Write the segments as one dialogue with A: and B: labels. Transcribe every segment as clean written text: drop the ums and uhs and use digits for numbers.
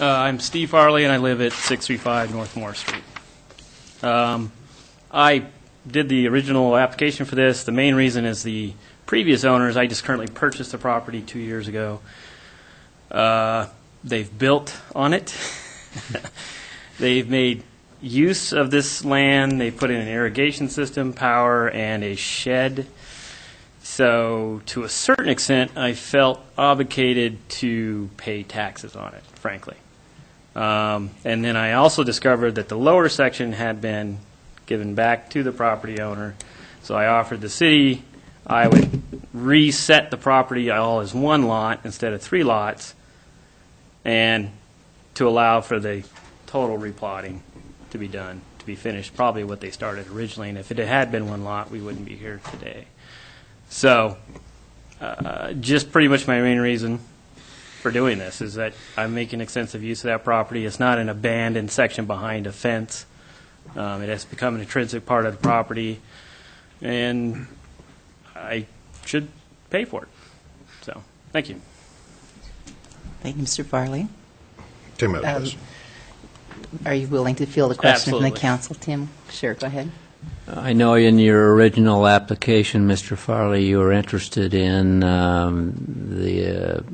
A: I'm Steve Farley, and I live at 635 North Moore Street. I did the original application for this. The main reason is the previous owners. I just currently purchased the property 2 years ago. They've built on it. They've made use of this land. They put in an irrigation system, power, and a shed. So to a certain extent, I felt obligated to pay taxes on it, frankly. And then I also discovered that the lower section had been given back to the property owner. So I offered the city I would reset the property all as one lot instead of 3 lots, and to allow for the total replotting to be done, to be finished, probably what they started originally. And if it had been 1 lot, we wouldn't be here today. So just pretty much my main reason for doing this is that I'm making extensive use of that property. It's not an abandoned section behind a fence. It has become an intrinsic part of the property, and I should pay for it. So, thank you.
B: Thank you, Mr. Farley.
C: Tim, please.
B: Are you willing to field a question
A: Absolutely.
B: from the council, Tim? Sure, go ahead.
D: I know in your original application, Mr. Farley, you were interested in the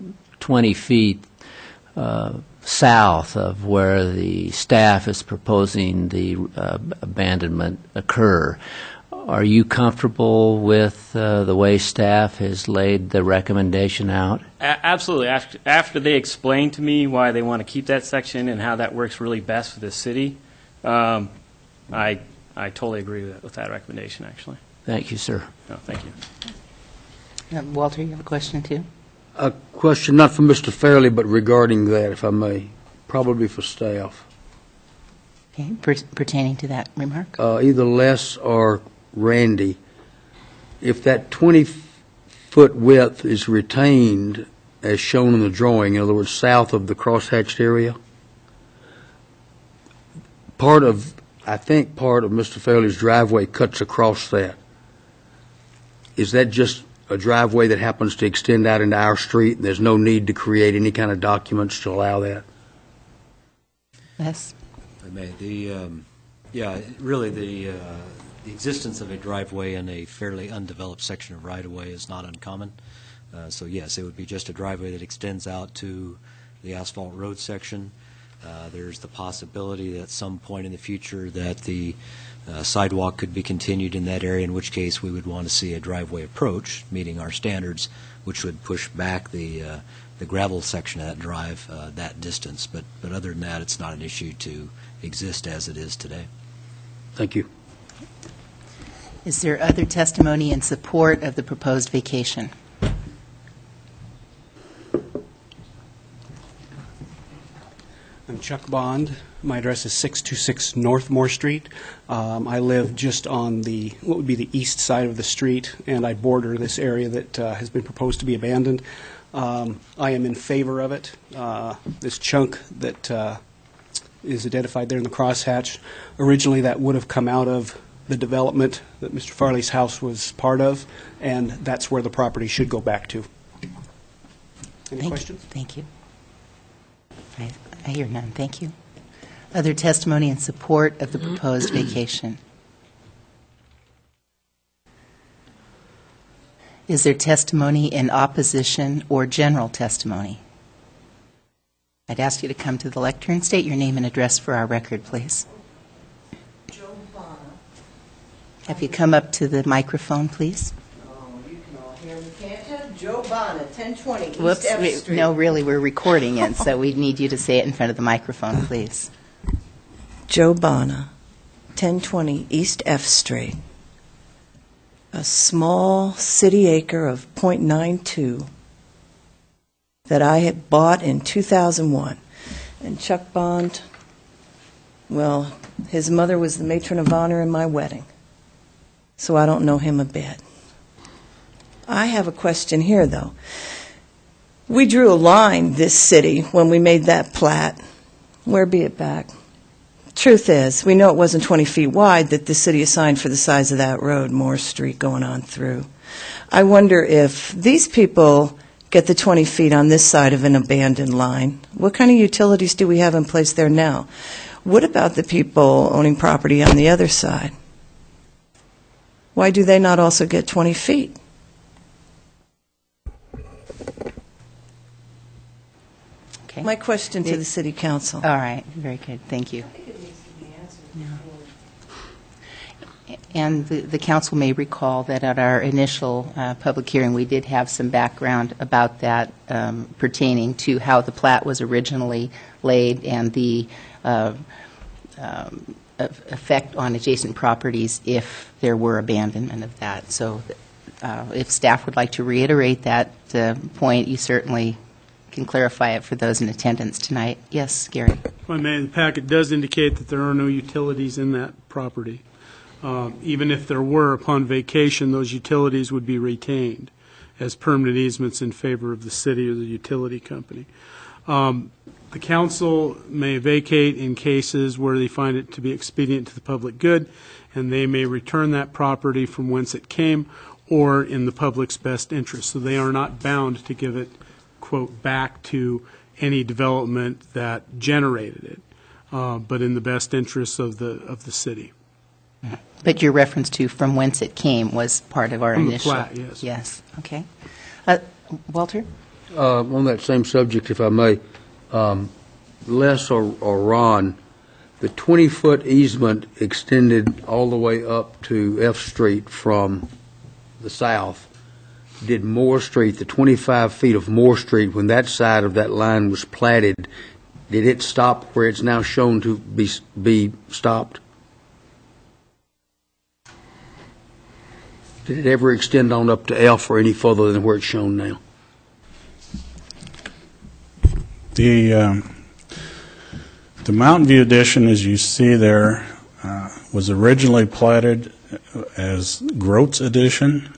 D: 20 feet south of where the staff is proposing the abandonment occur. Are you comfortable with the way staff has laid the recommendation out?
A: Absolutely. After they explained to me why they want to keep that section and how that works really best for the city, I totally agree with that recommendation, actually.
D: Thank you, sir.
A: No, thank you.
B: Walter, you have a question, too?
E: A question not for Mr. Fairley, but regarding that, if I may, probably for staff.
B: Okay, pertaining to that remark?
E: Either Les or Randy, if that 20-foot width is retained as shown in the drawing, in other words, south of the crosshatched area, I think part of Mr. Fairley's driveway cuts across that. Is that just a driveway that happens to extend out into our street, and there's no need to create any kind of documents to allow that?
B: Yes.
F: If I may, really the existence of a driveway in a fairly undeveloped section of right-of-way is not uncommon. So yes, it would be just a driveway that extends out to the asphalt road section. There's the possibility that at some point in the future that the sidewalk could be continued in that area, in which case we would want to see a driveway approach meeting our standards, which would push back the gravel section of that drive that distance. But other than that, it's not an issue to exist as it is today.
E: Thank you.
B: Is there other testimony in support of the proposed vacation?
G: I'm Chuck Bond. My address is 626 North Moore Street. I live just on what would be the east side of the street, and I border this area that has been proposed to be abandoned. I am in favor of it. This chunk that is identified there in the crosshatch, originally that would have come out of the development that Mr. Farley's house was part of, and that's where the property should go back to. Any questions?
B: Thank you. I hear none. Thank you. Other testimony in support of the proposed vacation? Is there testimony in opposition or general testimony? I'd ask you to come to the lectern. State your name and address for our record, please.
H: Joe Bonner.
B: Have you come up to the microphone, please?
H: You can all hear me, can't you? Joe Bonner, 1020
B: Whoops.
H: East F Street.
B: No, really, we're recording it, so we need you to say it in front of the microphone, please.
H: Joe Bonner, 1020 East F Street. A small city acre of .92 that I had bought in 2001. And Chuck Bond, well, his mother was the matron of honor in my wedding, so I don't know him a bit. I have a question here, though. We drew a line, this city, when we made that plat. Where be it back? Truth is, we know it wasn't 20 feet wide that the city assigned for the size of that road, Moore Street, going on through. I wonder if these people get the 20 feet on this side of an abandoned line? What kind of utilities do we have in place there now? What about the people owning property on the other side? Why do they not also get 20 feet?
B: Okay.
H: My question to the city council.
B: All right, very good, thank you. And the council may recall that at our initial public hearing, we did have some background about that pertaining to how the plat was originally laid and the effect on adjacent properties if there were abandonment of that. So if staff would like to reiterate that point, you certainly can clarify it for those in attendance tonight. Yes, Gary?
I: If I may, the packet does indicate that there are no utilities in that property. Even if there were, upon vacation, those utilities would be retained as permanent easements in favor of the city or the utility company. The council may vacate in cases where they find it to be expedient to the public good, and they may return that property from whence it came or in the public's best interest. So they are not bound to give it, quote, back to any development that generated it, but in the best interests of the city.
B: But your reference to from whence it came was part of our
I: From the
B: initial.
I: plat, yes.
B: Yes, okay. Walter?
E: On that same subject, if I may, Les or Ron, the 20-foot easement extended all the way up to F Street from the south. Did Moore Street, the 25 feet of Moore Street, when that side of that line was platted, did it stop where it's now shown to be stopped? Did it ever extend on up to F or any further than where it's shown now?
J: The Mountain View addition, as you see there, was originally platted as Groats addition.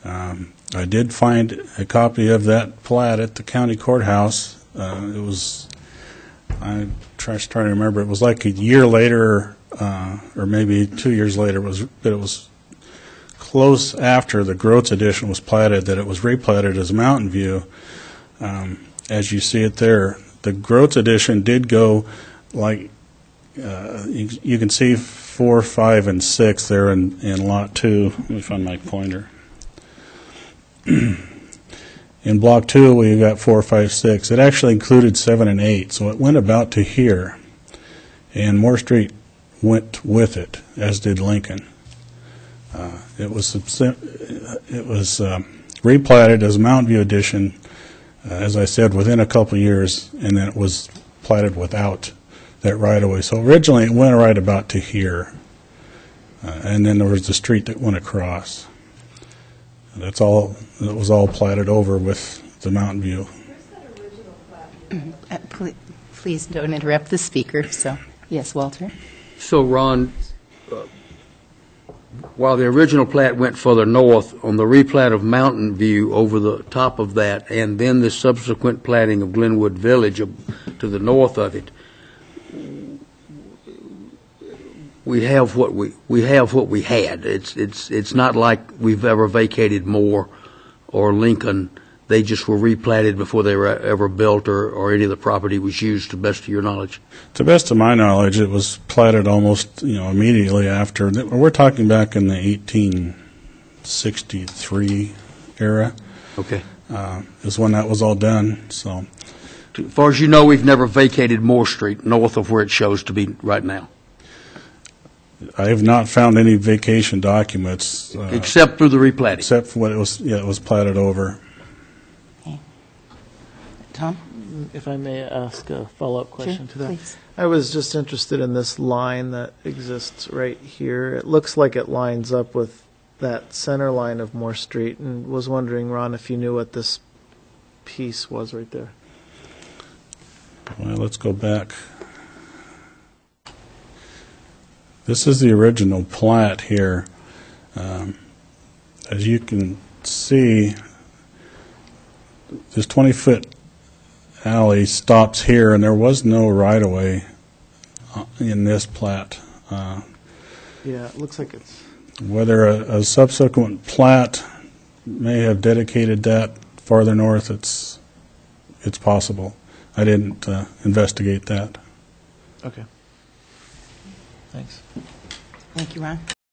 J: I did find a copy of that plat at the county courthouse. It was, I'm trying to remember, it was like a year later, or maybe 2 years later, but it was close after the Groats addition was platted that it was replatted as Mountain View. As you see it there, the Groats addition did go like, you can see 4, 5, and 6 there in Lot 2. Let me find my pointer. In Block 2, we got 4, 5, 6. It actually included 7 and 8, so it went about to here. And Moore Street went with it, as did Lincoln. It was replatted as Mountain View addition, as I said, within a couple of years, and then it was platted without that right-of-way. So originally it went right about to here, and then there was the street that went across. That's all. It was all platted over with the Mountain View.
B: Please don't interrupt the speaker. So, yes, Walter?
E: So, Ron, while the original plat went further north, on the replat of Mountain View over the top of that, and then the subsequent platting of Glenwood Village to the north of it, we have what we had. It's not like we've ever vacated Moore or Lincoln. They just were replatted before they were ever built, or any of the property was used, to the best of your knowledge.
J: To the best of my knowledge, it was platted almost immediately after. We're talking back in the 1863 era.
E: Okay.
J: Is when that was all done. So,
E: as far as you know, we've never vacated Moore Street north of where it shows to be right now.
J: I have not found any vacation documents
E: except through the replatting.
J: Except for what it was. Yeah, it was platted over.
B: Okay. Tom?
K: If I may ask a follow-up question to that.
B: Please.
K: I was just interested in this line that exists right here. It looks like it lines up with that center line of Moore Street, and was wondering, Ron, if you knew what this piece was right there.
J: Well, let's go back. This is the original plat here. As you can see, this 20-foot alley stops here, and there was no right-of-way in this plat.
K: Yeah, it looks like it's...
J: Whether a subsequent plat may have dedicated that farther north, it's possible. I didn't investigate that.
K: Okay. Thanks.
B: Thank you, Ron.